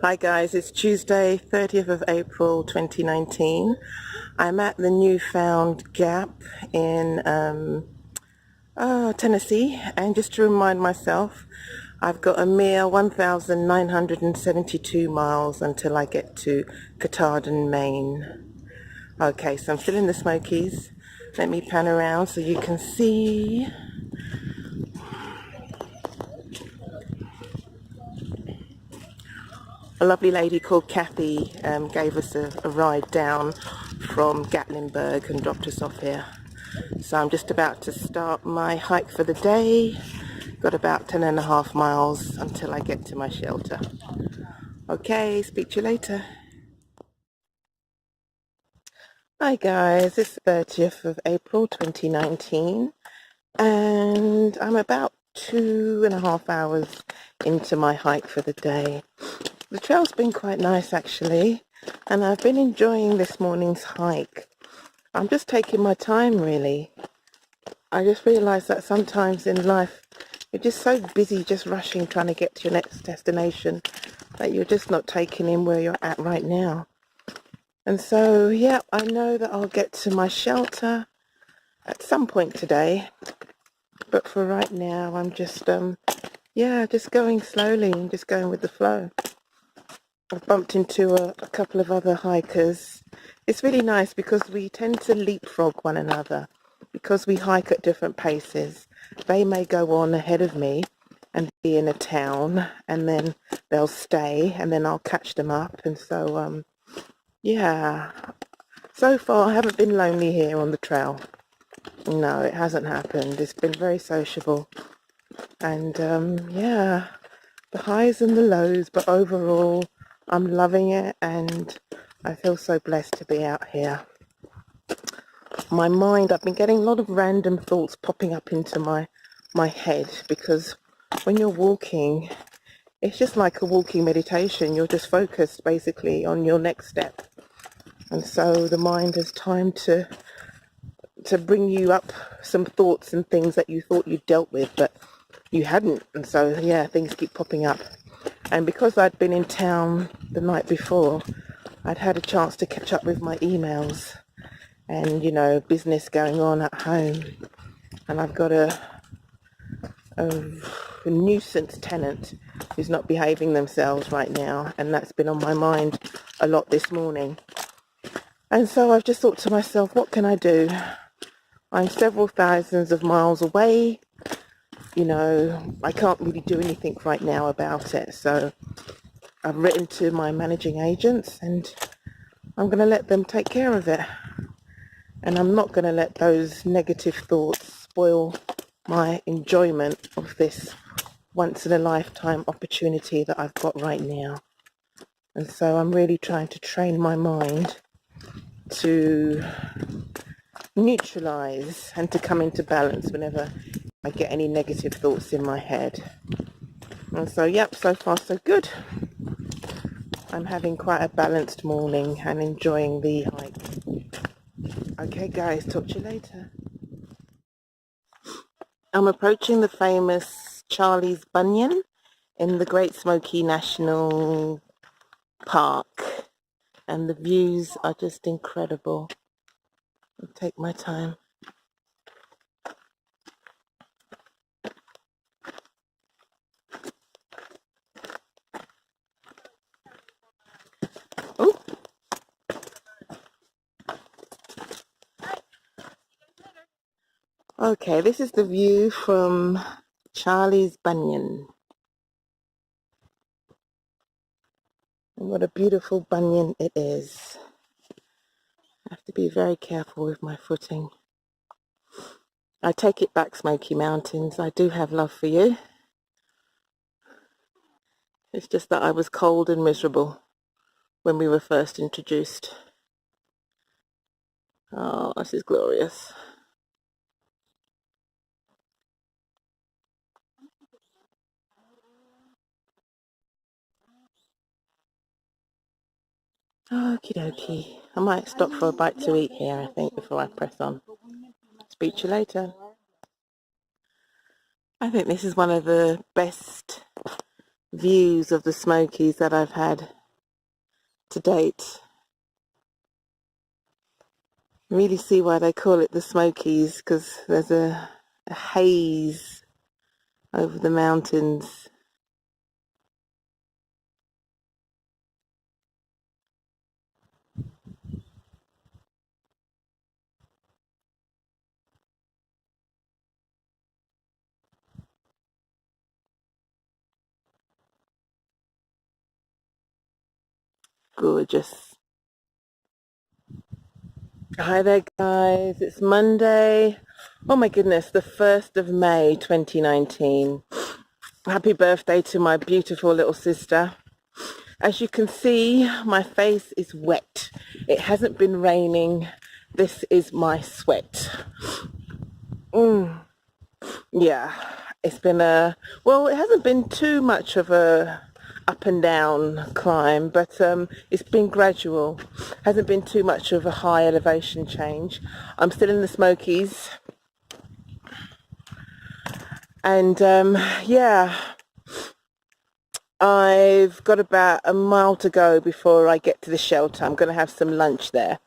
Hi guys, it's Tuesday 30th of April 2019. I'm at the newfound Gap in Tennessee, and just to remind myself, I've got a mere 1,972 miles until I get to Katahdin, Maine. Okay, so I'm still in the Smokies. Let me pan around so you can see. A lovely lady called Kathy gave us a ride down from Gatlinburg and dropped us off here. So I'm just about to start my hike for the day. Got about 10.5 miles until I get to my shelter. Okay, speak to you later. Hi guys, it's 30th of April 2019 and I'm about 2.5 hours into my hike for the day. The trail's been quite nice actually, and I've been enjoying this morning's hike. I'm just taking my time really. I just realised that sometimes in life you're just so busy just rushing trying to get to your next destination that you're just not taking in where you're at right now. And so yeah, I know that I'll get to my shelter at some point today, but for right now I'm just just going slowly and just going with the flow. I've bumped into a couple of other hikers. It's really nice because we tend to leapfrog one another because we hike at different paces. They may go on ahead of me and be in a town, and then they'll stay, and then I'll catch them up. And so yeah, so far I haven't been lonely here on the trail. No, it hasn't happened. It's been very sociable, and yeah, the highs and the lows, but overall I'm loving it, and I feel so blessed to be out here. My mind, I've been getting a lot of random thoughts popping up into my head, because when you're walking, it's just like a walking meditation. You're just focused basically on your next step, and so the mind has time to bring you up some thoughts and things that you thought you dealt with but you hadn't. And so yeah, things keep popping up. And because I'd been in town the night before, I'd had a chance to catch up with my emails and, you know, business going on at home. And I've got a nuisance tenant who's not behaving themselves right now, and that's been on my mind a lot this morning. And so I've just thought to myself, what can I do? I'm several thousands of miles away. You know, I can't really do anything right now about it. So I've written to my managing agents and I'm going to let them take care of it. And I'm not going to let those negative thoughts spoil my enjoyment of this once in a lifetime opportunity that I've got right now. And so I'm really trying to train my mind to neutralize and to come into balance whenever I get any negative thoughts in my head. And so yep, so far so good. I'm having quite a balanced morning and enjoying the hike. Okay guys, talk to you later. I'm approaching the famous Charlie's Bunyan in the Great Smokey National Park, and the views are just incredible. I'll take my time. Oh, okay, this is the view from Charlie's Bunyan. And what a beautiful bunyan it is. I have to be very careful with my footing. I take it back, Smoky Mountains. I do have love for you. It's just that I was cold and miserable when we were first introduced. Oh, this is glorious. Okie dokie. I might stop for a bite to eat here, I think, before I press on. Speak to you later. I think this is one of the best views of the Smokies that I've had to date. Really see why they call it the Smokies, because there's a haze over the mountains. Gorgeous. Hi there guys, it's Monday. Oh my goodness, the 1st of May 2019. Happy birthday to my beautiful little sister. As you can see, my face is wet. It hasn't been raining. This is my sweat. Yeah, it's been well, it hasn't been too much of a up and down climb, but it's been gradual. Hasn't been too much of a high elevation change. I'm still in the Smokies, and yeah, I've got about a mile to go before I get to the shelter. I'm going to have some lunch there,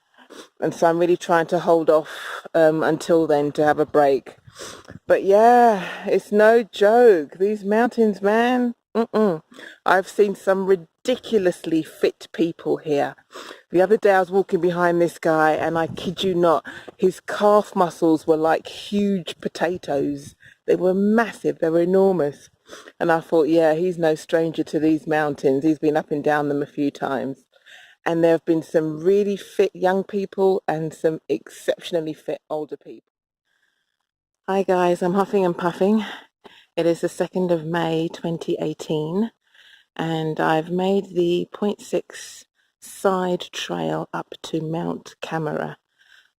and so I'm really trying to hold off until then to have a break. But yeah, it's no joke. These mountains, man. I've seen some ridiculously fit people here. The other day I was walking behind this guy, and I kid you not, his calf muscles were like huge potatoes. They were massive. They were enormous. And I thought, yeah, he's no stranger to these mountains. He's been up and down them a few times. And there have been some really fit young people and some exceptionally fit older people. Hi guys, I'm huffing and puffing. It is the 2nd of May 2018, and I've made the point 0.6 side trail up to Mount Camera,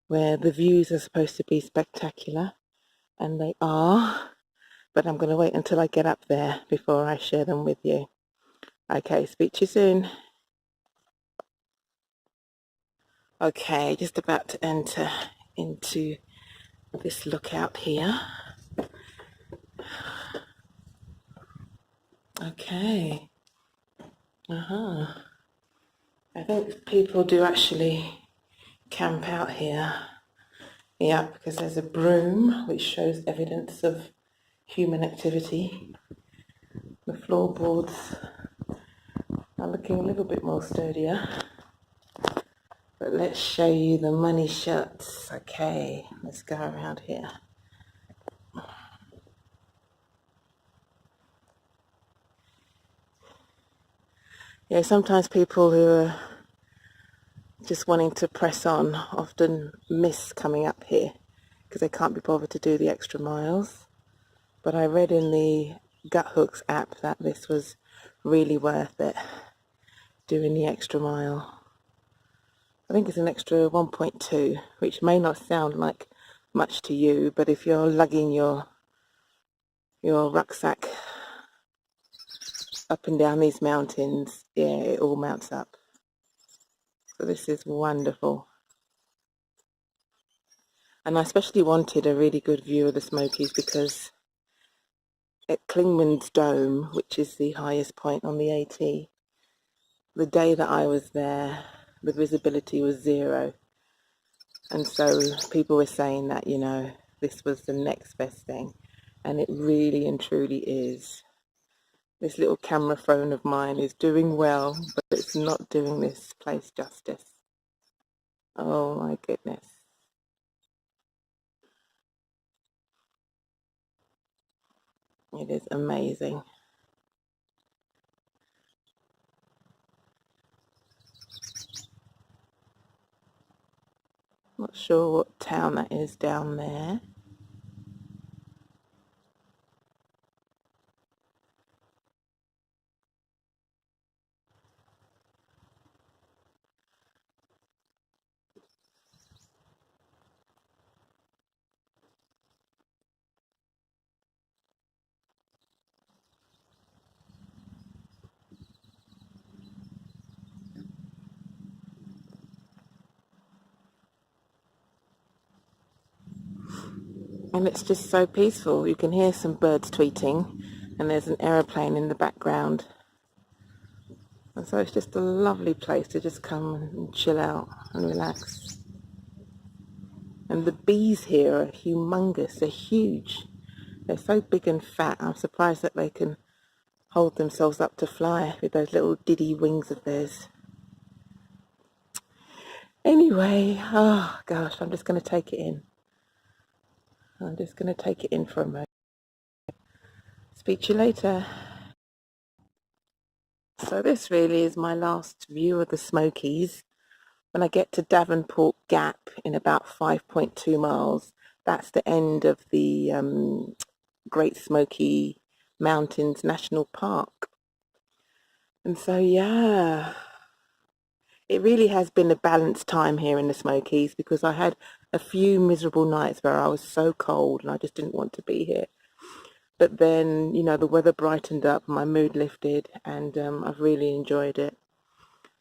where the views are supposed to be spectacular, and they are, but I'm going to wait until I get up there before I share them with you. Okay, speak to you soon. Okay, just about to enter into this lookout here. Okay. I think people do actually camp out here. Yeah, because there's a broom which shows evidence of human activity. The floorboards are looking a little bit more sturdier. But let's show you the money shots. Okay, let's go around here. Yeah, sometimes people who are just wanting to press on often miss coming up here because they can't be bothered to do the extra miles. But I read in the Gut Hooks app that this was really worth it, doing the extra mile. I think it's an extra 1.2, which may not sound like much to you, but if you're lugging your rucksack up and down these mountains, yeah, it all mounts up. So this is wonderful. And I especially wanted a really good view of the Smokies because at Clingman's Dome, which is the highest point on the AT, the day that I was there, the visibility was 0. And so people were saying that, you know, this was the next best thing. And it really and truly is. This little camera phone of mine is doing well, but it's not doing this place justice. Oh my goodness. It is amazing. Not sure what town that is down there. And it's just so peaceful. You can hear some birds tweeting, and there's an aeroplane in the background. And so it's just a lovely place to just come and chill out and relax. And the bees here are humongous. They're huge. They're so big and fat. I'm surprised that they can hold themselves up to fly with those little diddy wings of theirs. Anyway, oh gosh, I'm just going to take it in. I'm just going to take it in for a moment. Speak to you later. So this really is my last view of the Smokies. When I get to Davenport Gap in about 5.2 miles, that's the end of the Great Smoky Mountains National Park. And so, yeah, it really has been a balanced time here in the Smokies, because I had a few miserable nights where I was so cold and I just didn't want to be here. But then, you know, the weather brightened up, my mood lifted, and I've really enjoyed it.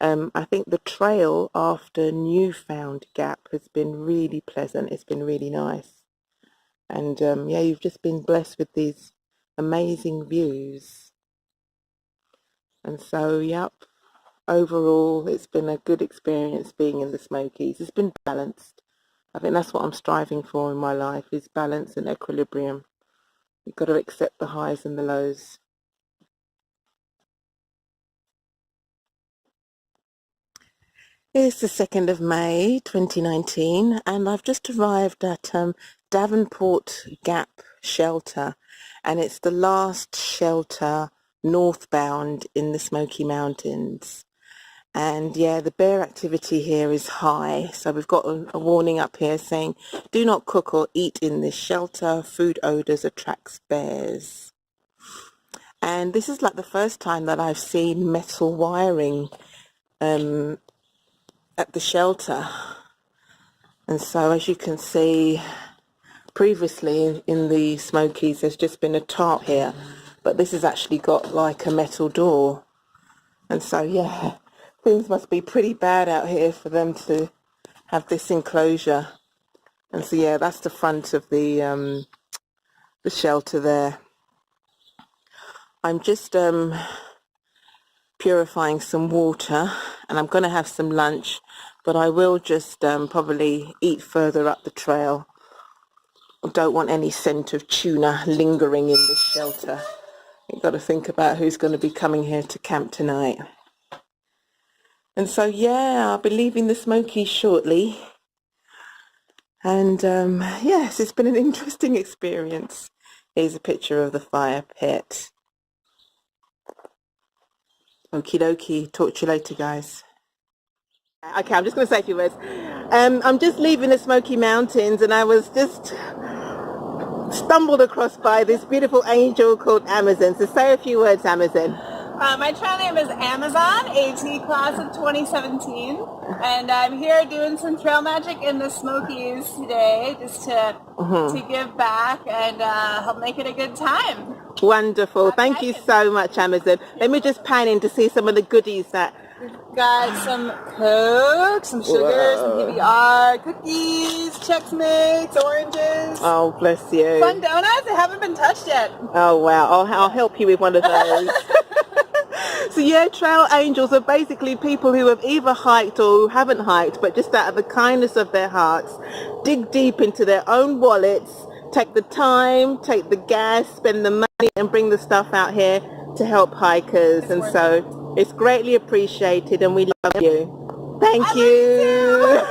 I think the trail after Newfound Gap has been really pleasant. It's been really nice. And yeah, you've just been blessed with these amazing views. And so, yep, overall, it's been a good experience being in the Smokies. It's been balanced. I think that's what I'm striving for in my life, is balance and equilibrium. You've got to accept the highs and the lows. It's the 2nd of May 2019, and I've just arrived at Davenport Gap Shelter, and it's the last shelter northbound in the Smoky Mountains. And yeah, the bear activity here is high, so we've got a warning up here saying, do not cook or eat in this shelter, food odors attracts bears. And this is like the first time that I've seen metal wiring at the shelter. And so as you can see, previously in the Smokies there's just been a tarp here, but this has actually got like a metal door. And so yeah, things must be pretty bad out here for them to have this enclosure. And so yeah, that's the front of the shelter there. I'm just purifying some water, and I'm going to have some lunch, but I will just probably eat further up the trail. I don't want any scent of tuna lingering in this shelter. You've got to think about who's going to be coming here to camp tonight. And so yeah, I'll be leaving the Smokies shortly. And yes, it's been an interesting experience. Here's a picture of the fire pit. Okie dokie. Talk to you later, guys. Okay, I'm just going to say a few words. I'm just leaving the Smoky Mountains, and I was just stumbled across by this beautiful angel called Amazon. So say a few words, Amazon. My trail name is Amazon, AT class of 2017, and I'm here doing some trail magic in the Smokies today, just to give back and help make it a good time. Wonderful. Thank you so much, Amazon. Let me just pan in to see some of the goodies that... Got some Coke, some sugar, some PBR, cookies, Chex Mix, oranges. Oh, bless you. Fun donuts that haven't been touched yet. Oh, wow. I'll help you with one of those. So yeah, trail angels are basically people who have either hiked or who haven't hiked, but just out of the kindness of their hearts, dig deep into their own wallets, take the time, take the gas, spend the money, and bring the stuff out here to help hikers. And so it's greatly appreciated, and we love you. Thank you.